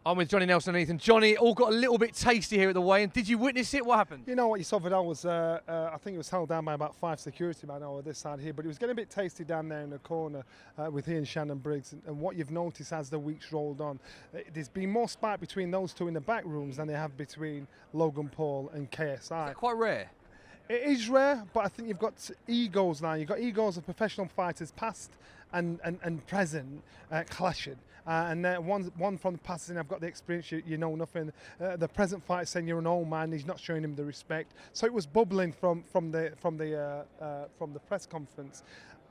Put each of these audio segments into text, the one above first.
I'm with Johnny Nelson and Ethan. Johnny, it all got a little bit tasty here at the weigh-in. Did you witness it? What happened? You know what you saw, Vidal was, I think it was held down by about 5 security men over this side here, but it was getting a bit tasty down there in the corner with he and Shannon Briggs. And what you've noticed as the weeks rolled on, there's been more spark between those two in the back rooms than they have between Logan Paul and KSI. Is that quite rare? It is rare, but I think you've got egos now. You've got egos of professional fighters, past and present, clashing. And one from the past saying, I've got the experience, you know nothing. The present fighter saying you're an old man, he's not showing him the respect. So it was bubbling from the press conference.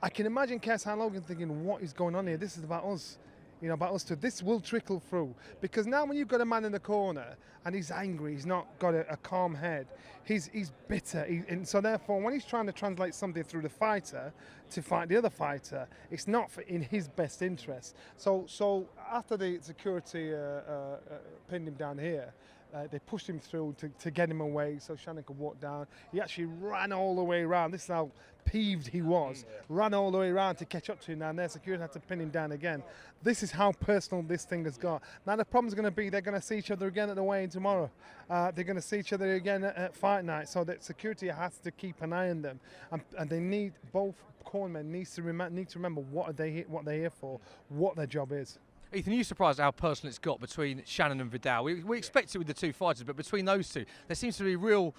I can imagine KSI and Logan thinking, what is going on here? This is about us. You know, about us too. This will trickle through, because now when you've got a man in the corner and he's angry, he's not got a calm head, he's bitter, and so therefore when he's trying to translate something through the fighter to fight the other fighter, it's not in his best interest. So after the security pinned him down here, they pushed him through to get him away so Shannon could walk down. He actually ran all the way around. This is how peeved he was. Ran all the way around to catch up to him down there. Security had to pin him down again. This is how personal this thing has got. Now the problem's going to be they're going to see each other again at the weigh-in tomorrow. They're going to see each other again at fight night. So that security has to keep an eye on them, and they need both cornermen need to remember what they're here for, what their job is. Ethan, are you surprised how personal it's got between Shannon and Vidal? We expect it with the two fighters, but between those two, there seems to be real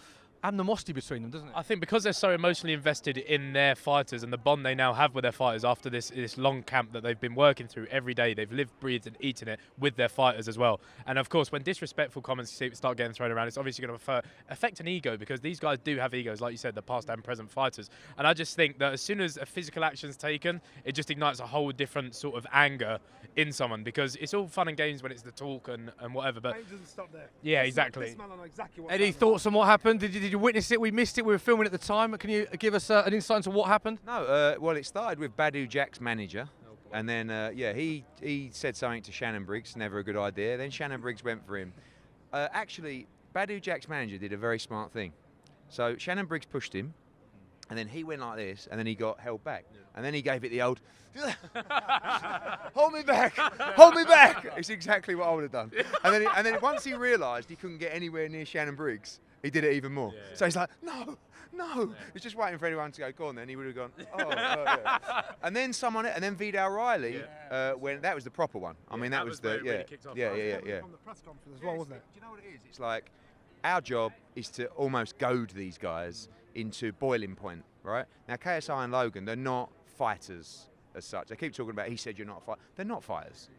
animosity between them, doesn't it? I think because they're so emotionally invested in their fighters and the bond they now have with their fighters after this long camp that they've been working through every day, they've lived, breathed and eaten it with their fighters as well. And of course, when disrespectful comments start getting thrown around, it's obviously going to affect an ego, because these guys do have egos, like you said, the past and present fighters. And I just think that as soon as a physical action is taken, it just ignites a whole different sort of anger in someone, because it's all fun and games when it's the talk and whatever, but It doesn't stop there. yeah, exactly. Any thoughts on what happened? Did you witness it? We missed it. We were filming at the time. Can you give us an insight into what happened? No, well, it started with Badu Jack's manager, and then he said something to Shannon Briggs, never a good idea. Then Shannon Briggs went for him. Actually, Badu Jack's manager did a very smart thing. So Shannon Briggs pushed him, and then he went like this, and then he got held back, and then he gave it the old, hold me back, hold me back. It's exactly what I would have done. And then once he realised he couldn't get anywhere near Shannon Briggs, he did it even more. Yeah. So he's like, no. He's just waiting for anyone to go on. Then he would have gone, yeah. And then Vidal Riley, when that was the proper one. I mean, that was the really kicked off. From the press conference as well, wasn't it? Do you know what it is? It's like our job is to almost goad these guys into boiling point, right? Now KSI and Logan, they're not fighters as such. They keep talking about, he said you're not a fighter. They're not fighters.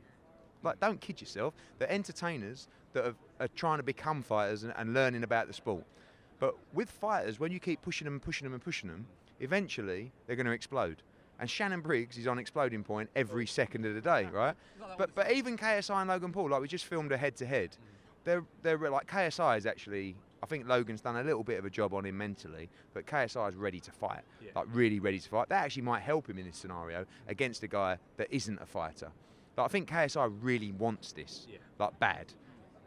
Like, don't kid yourself. They're entertainers that are trying to become fighters and learning about the sport. But with fighters, when you keep pushing them, eventually they're going to explode. And Shannon Briggs is on exploding point every second of the day, right? But even KSI and Logan Paul, like we just filmed a head-to-head, they're like, KSI is actually, I think Logan's done a little bit of a job on him mentally, but KSI is ready to fight, like really ready to fight. That actually might help him in this scenario against a guy that isn't a fighter. Like, I think KSI really wants this, like bad.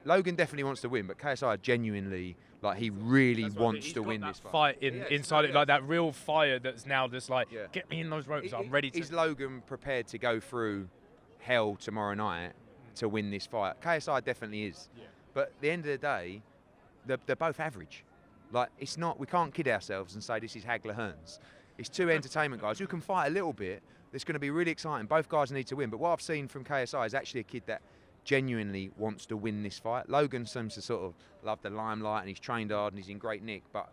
Logan definitely wants to win, but KSI genuinely, like, he really wants to win this fight. Inside it, like that real fire that's now just like, get me in those ropes, I'm ready to. Is Logan prepared to go through hell tomorrow night to win this fight? KSI definitely is. Yeah. But at the end of the day, they're both average. Like, it's not, we can't kid ourselves and say this is Hagler Hearns. It's two entertainment guys who can fight a little bit. It's going to be really exciting. Both guys need to win. But what I've seen from KSI is actually a kid that genuinely wants to win this fight. Logan seems to sort of love the limelight and he's trained hard and he's in great nick, but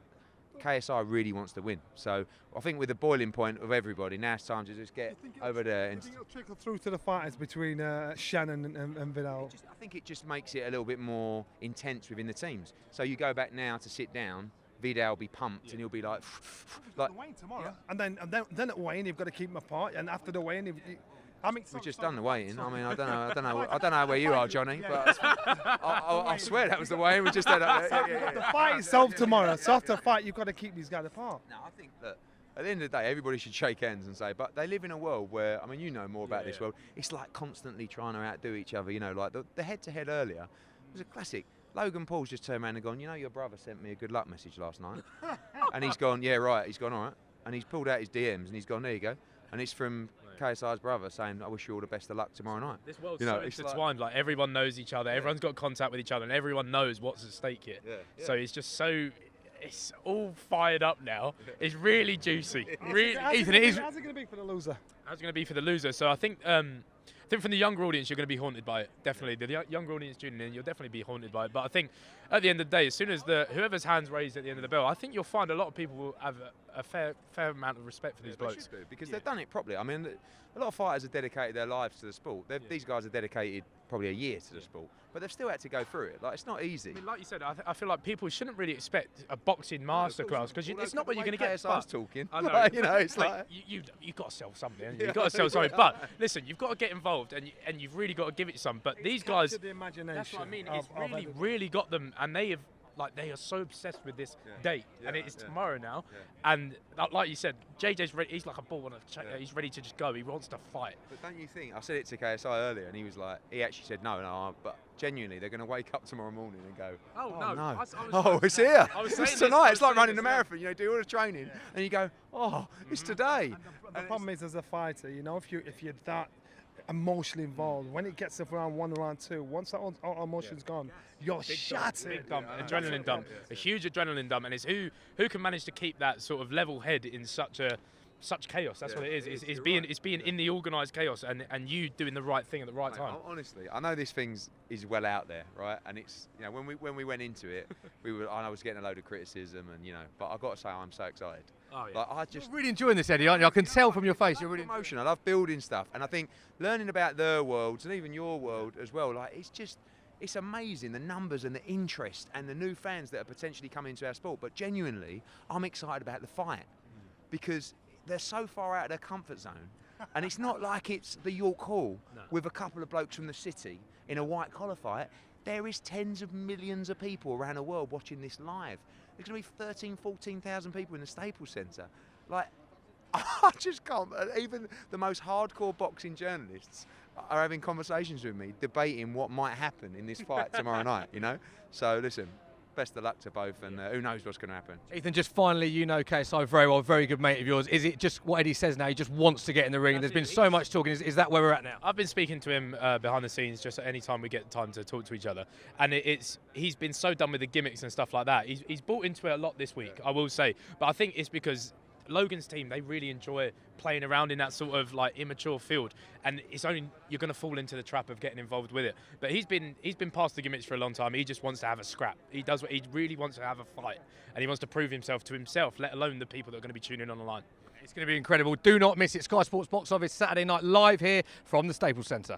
KSI really wants to win. So I think with the boiling point of everybody, now it's time to just get over there. And it'll trickle through to the fighters between Shannon and Vidal? I think it just makes it a little bit more intense within the teams. So you go back now to sit down, Vidal will be pumped and he'll be like weigh-in tomorrow. And then at weigh-in you've got to keep them apart, and after the weigh-in we've just done the weigh-in. I mean, I don't know where you are, Johnny, but I swear that was the weigh-in. We just done the fight itself tomorrow. So after the fight, you've got to keep these guys apart. No, I think that at the end of the day, everybody should shake hands and say, but they live in a world where, I mean, you know more about this world. It's like constantly trying to outdo each other. You know, like the head-to-head earlier was a classic. Logan Paul's just turned around and gone, you know, your brother sent me a good luck message last night, and he's gone, yeah, right. He's gone, all right, and he's pulled out his DMs and he's gone, there you go, and it's from KSI's brother saying, "I wish you all the best of luck tomorrow night." This world's You know, so it's intertwined. Like everyone knows each other. Everyone's got contact with each other, and everyone knows what's at stake here. So it's just so. It's all fired up now. It's really juicy. Really, Ethan, it is. How's it going to be for the loser? How's it going to be for the loser? So I think from the younger audience, you're going to be haunted by it. Definitely, the younger audience tuning in, you'll definitely be haunted by it. But I think at the end of the day, as soon as whoever's hands raised at the end of the bell, I think you'll find a lot of people will have a fair amount of respect for these blokes. They should do, because they've done it properly. I mean, a lot of fighters have dedicated their lives to the sport. These guys have dedicated probably a year to the sport, but they've still had to go through it. Like, it's not easy. I mean, like you said, I feel like people shouldn't really expect a boxing masterclass because it's not what you're going to get. KSI's talking. I know. Like, you know, it's like you've got to sell something. Haven't you? You've got to sell something. But listen, you've got to get involved, and you've really got to give it some. But these guys, the imagination. that's what I mean. It's really got them, and they have. Like, they are so obsessed with this date, and it is tomorrow now. And like you said, JJ's ready. He's like a bull on a he's ready to just go. He wants to fight. But don't you think? I said it to KSI earlier, and he was like, he actually said no. But genuinely, they're going to wake up tomorrow morning and go, oh no. It's here. I was saying It's this, tonight. I was It's like saying running this, a marathon. You know, do all the training, and you go, it's today. The problem is, as a fighter, you know, if you're that emotionally involved, when it gets up around 1 or round 2, once that emotion's gone, you're shattered. Big dump, adrenaline dump, a huge adrenaline dump, and it's who can manage to keep that sort of level head in such chaos. That's what it is. It's being in the organised chaos and you doing the right thing at the right time. Honestly, I know this thing's is well out there, right? And it's, you know, when we went into it, I was getting a load of criticism, and you know, but I got to say, I'm so excited. Oh, yeah. Like, You're really enjoying this, Eddie, aren't you? I can tell from your face. You're really emotional. I love building stuff, and I think learning about their worlds and even your world as well. Like, it's amazing, the numbers and the interest and the new fans that are potentially coming into our sport. But genuinely, I'm excited about the fight because they're so far out of their comfort zone, and it's not like it's the York Hall with a couple of blokes from the city in a white collar fight. There is tens of millions of people around the world watching this live. There's going to be 13,000, 14,000 people in the Staples Centre. Like, I just can't. Even the most hardcore boxing journalists are having conversations with me, debating what might happen in this fight tomorrow night, you know? So, listen, best of luck to both, and who knows what's going to happen. Ethan, just finally, you know KSI very well, very good mate of yours. Is it just what Eddie says now? He just wants to get in the ring. There's been so much talking. Is that where we're at now? I've been speaking to him behind the scenes just at any time we get time to talk to each other, and he's been so done with the gimmicks and stuff like that. He's bought into it a lot this week, I will say, but I think it's because Logan's team, they really enjoy playing around in that sort of like immature field, and it's only you're going to fall into the trap of getting involved with it. But he's been past the gimmicks for a long time. He just wants to have a scrap. He really wants to have a fight, and he wants to prove himself to himself, let alone the people that are going to be tuning in on the line. It's going to be incredible. Do not miss it. Sky Sports Box Office Saturday night live here from the Staples Centre.